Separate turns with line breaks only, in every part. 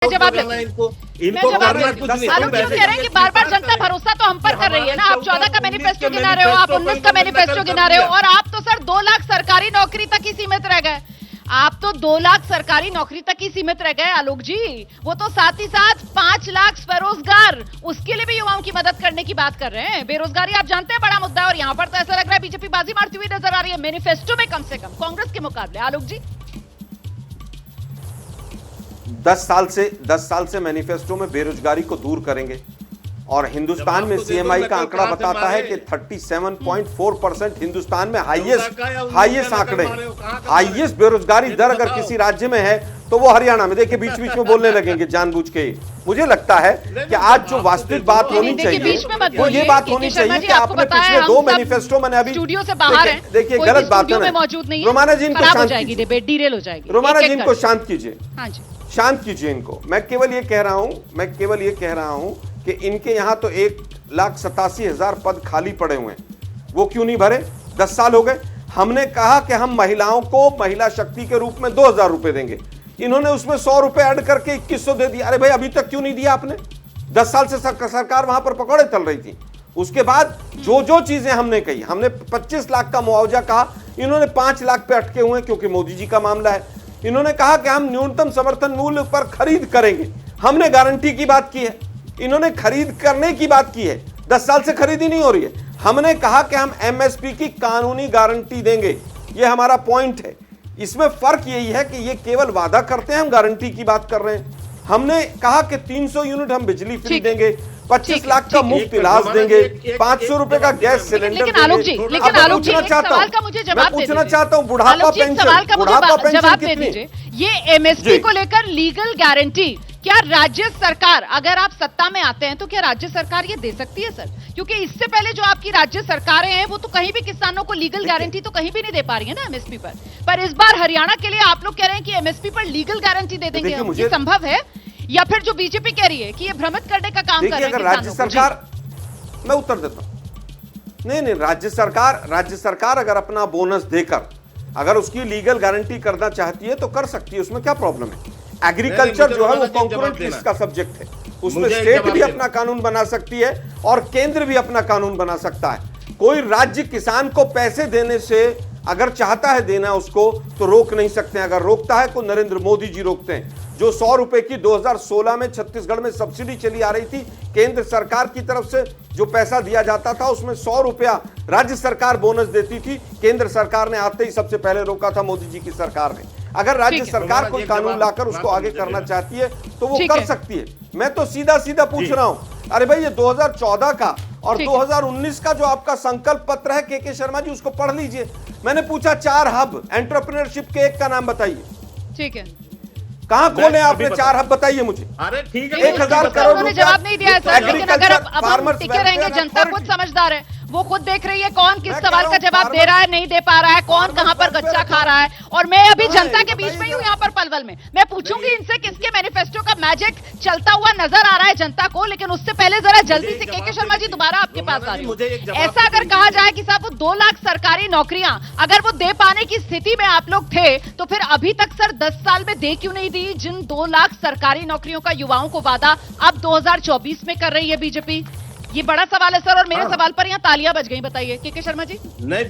जवाब इनको आलोक जी कह रहे हैं कि बार बार जनता भरोसा तो हम पर कर रही है ना। आप 14 का मैनिफेस्टो गिना रहे हो, आप 19 का मैनिफेस्टो गिना रहे हो, और आप तो सर 2 लाख सरकारी नौकरी तक ही सीमित रह गए। आप तो 2 लाख सरकारी नौकरी तक ही सीमित रह गए आलोक जी। वो तो साथ ही साथ 5 लाख स्वरोजगार, उसके लिए भी युवाओं की मदद करने की बात कर रहे हैं। बेरोजगारी आप जानते हैं बड़ा मुद्दा है, और यहाँ पर तो ऐसा लग रहा है बीजेपी बाजी मारती हुई नजर आ रही है मैनिफेस्टो में, कम से कम कांग्रेस के मुकाबले। आलोक जी
10 साल से मैनिफेस्टो में बेरोजगारी को दूर करेंगे, और हिंदुस्तान में सीएमआई का आंकड़ा बताता है कि 37.4% हिंदुस्तान में हाईएस्ट आंकड़े, हाईएस्ट बेरोजगारी दर अगर किसी राज्य में है तो वो हरियाणा में। देखिए बीच बीच में बोलने लगेंगे जानबूझ के। मुझे लगता है कि आज जो वास्तविक बात होनी चाहिए वो ये बात होनी चाहिए कि आपने पिछले 2 मैनिफेस्टो मैंने अभी
स्टूडियो से बाहर हैं,
देखिए गलत बात है, रोमाना जी इनको शांत कीजिए,
डीरेल हो जाएगी।
रोमाना जी इनको शांत कीजिए,
हाँ जी
शांत कीजिए इनको। मैं केवल ये कह रहा हूं कि इनके यहां तो 1,87,000 पद खाली पड़े हुए हैं, वो क्यों नहीं भरे? 10 साल हो गए। हमने कहा कि हम महिलाओं को महिला शक्ति के रूप में 2,000 रुपए देंगे, इन्होंने उसमें 100 रुपए ऐड करके 2,100 दे दिया। अरे भाई अभी तक क्यों नहीं दिया आपने? 10 साल से सरकार वहां पर पकौड़े तल रही थी। उसके बाद जो चीजें हमने कही, हमने 25 लाख का मुआवजा कहा, इन्होंने 5 लाख पे अटके हुए क्योंकि मोदी जी का मामला है। इन्होंने कहा कि हम न्यूनतम समर्थन मूल्य पर खरीद करेंगे, हमने गारंटी की बात की है, इन्होंने खरीद करने की बात की है। 10 साल से खरीदी नहीं हो रही है। हमने कहा कि हम एमएसपी की कानूनी गारंटी देंगे, ये हमारा पॉइंट है। इसमें फर्क यही है कि ये केवल वादा करते हैं, हम गारंटी की बात कर रहे हैं। हमने कहा कि 300 यूनिट हम बिजली फ्री देंगे, 25 लाख का मुफ्त इलाज देंगे, 500 रुपए का गैस सिलेंडर।
लेकिन आलोक जी सवाल का मुझे जवाब
पूछना चाहता हूँ, बुढ़ापा पेंशन
जवाब दे दीजिए। ये एमएसपी को लेकर लीगल गारंटी क्या राज्य सरकार, अगर आप सत्ता में आते हैं तो क्या राज्य सरकार ये दे सकती है सर? क्योंकि इससे पहले जो आपकी राज्य सरकारें हैं वो तो कहीं भी किसानों को लीगल गारंटी तो कहीं भी नहीं दे पा रही है ना एमएसपी पर इस बार हरियाणा के लिए आप लोग कह रहे हैं कि एमएसपी पर लीगल गारंटी दे देंगे। ये संभव है या फिर जो बीजेपी कह रही है कि ये भ्रमित करने का काम कर रहे हैं
राज्य सरकार? मैं उत्तर देता हूं, नहीं, राज्य सरकार अगर अपना बोनस देकर अगर उसकी लीगल गारंटी करना चाहती है तो कर सकती है, उसमें क्या प्रॉब्लम है? एग्रीकल्चर जो है वो कॉन्करेंट लिस्ट का सब्जेक्ट है, उसमें स्टेट भी अपना कानून बना सकती है और केंद्र भी अपना कानून बना सकता है। कोई राज्य किसान को पैसे देने से अगर चाहता है देना उसको तो रोक नहीं सकते हैं। अगर रोकता है तो नरेंद्र मोदी जी रोकते हैं। जो 100 रुपए की 2016 में छत्तीसगढ़ में सब्सिडी चली आ रही थी केंद्र सरकार की तरफ से, जो पैसा दिया जाता था उसमें 100 रुपया राज्य सरकार बोनस देती थी। केंद्र सरकार ने आते ही सबसे पहले रोका था मोदी जी की सरकार ने। अगर राज्य सरकार कोई कानून लाकर उसको आगे करना चाहती है तो वो कर सकती है। मैं तो सीधा पूछ रहा हूं, अरे भाई ये 2014 का और 2019 का जो आपका संकल्प पत्र है के शर्मा जी, उसको पढ़ लीजिए। मैंने पूछा 4 हब एंटरप्रेन्योरशिप के, एक का नाम बताइए।
ठीक है,
कहां खोले आपने 4 हब बताइए मुझे।
अरे ठीक है,
1,000 करोड़
उन्होंने जवाब नहीं दिया है सर, लेकिन अगर अब हम टिके रहेंगे, जनता खुद समझदार है, वो खुद देख रही है कौन किस सवाल का जवाब दे रहा है, नहीं दे पा रहा है, कौन कहां पर गच्चा खा रहा है। और मैं अभी जनता के बीच में हूं यहाँ पर पलवल में, मैं पूछूंगी इनसे किसके मैनिफेस्टो का मैजिक चलता हुआ नजर आ रहा है जनता को। लेकिन उससे पहले जरा जल्दी से के शर्मा जी दोबारा आपके पास आ रही हूं। ऐसा अगर कहा जाए कि साहब वो 2 लाख सरकारी नौकरियां अगर वो दे पाने की स्थिति में आप लोग थे तो फिर अभी तक सर 10 साल में दे क्यों नहीं दी? जिन 2 लाख सरकारी नौकरियों का युवाओं को वादा अब 2024 में कर रही है बीजेपी, ये बड़ा सवाल है सर। और मेरे सवाल पर यहाँ तालियां बज गई, बताइए के शर्मा जी।
नहीं,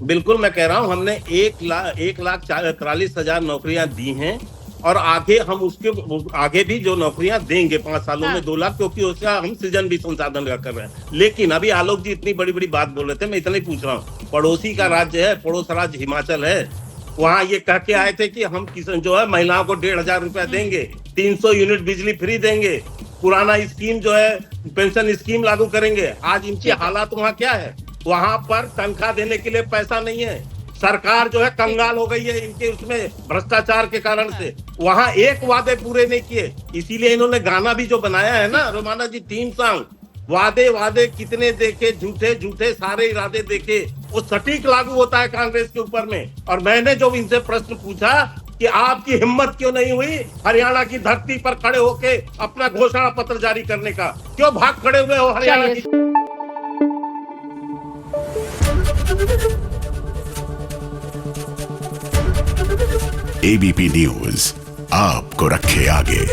बिल्कुल मैं कह रहा हूँ, हमने 1,43,000 नौकरियां दी हैं और आगे हम उसके आगे भी जो नौकरियां देंगे 5 सालों में 2 लाख, क्योंकि उसका हम सृजन भी संसाधन कर रहे हैं। लेकिन अभी आलोक जी इतनी बड़ी बात बोल रहे थे, मैं इतना ही पूछ रहा हूँ। पड़ोसी का राज्य है, पड़ोस राज्य हिमाचल है, वहां ये कह के आए थे कि हम किसान जो है महिलाओं को 1,500 रुपया देंगे, 300 यूनिट बिजली फ्री देंगे, पुराना स्कीम जो है पेंशन स्कीम लागू करेंगे। आज इनके हालात वहाँ क्या है? वहां पर तनख्वाह देने के लिए पैसा नहीं है। सरकार जो है कंगाल हो गई है इनके उसमें भ्रष्टाचार के कारण से। वहां एक वादे पूरे नहीं किए, इसीलिए इन्होंने गाना भी जो बनाया है ना रोमाना जी, 3 सॉन्ग, वादे कितने देखे, झूठे सारे इरादे देखे, वो सटीक लागू होता है कांग्रेस के ऊपर में। और मैंने जो इनसे प्रश्न पूछा कि आपकी हिम्मत क्यों नहीं हुई हरियाणा की धरती पर खड़े होके अपना घोषणा पत्र जारी करने का, क्यों भाग खड़े हुए हो हरियाणा की?
एबीपी न्यूज आपको रखे आगे।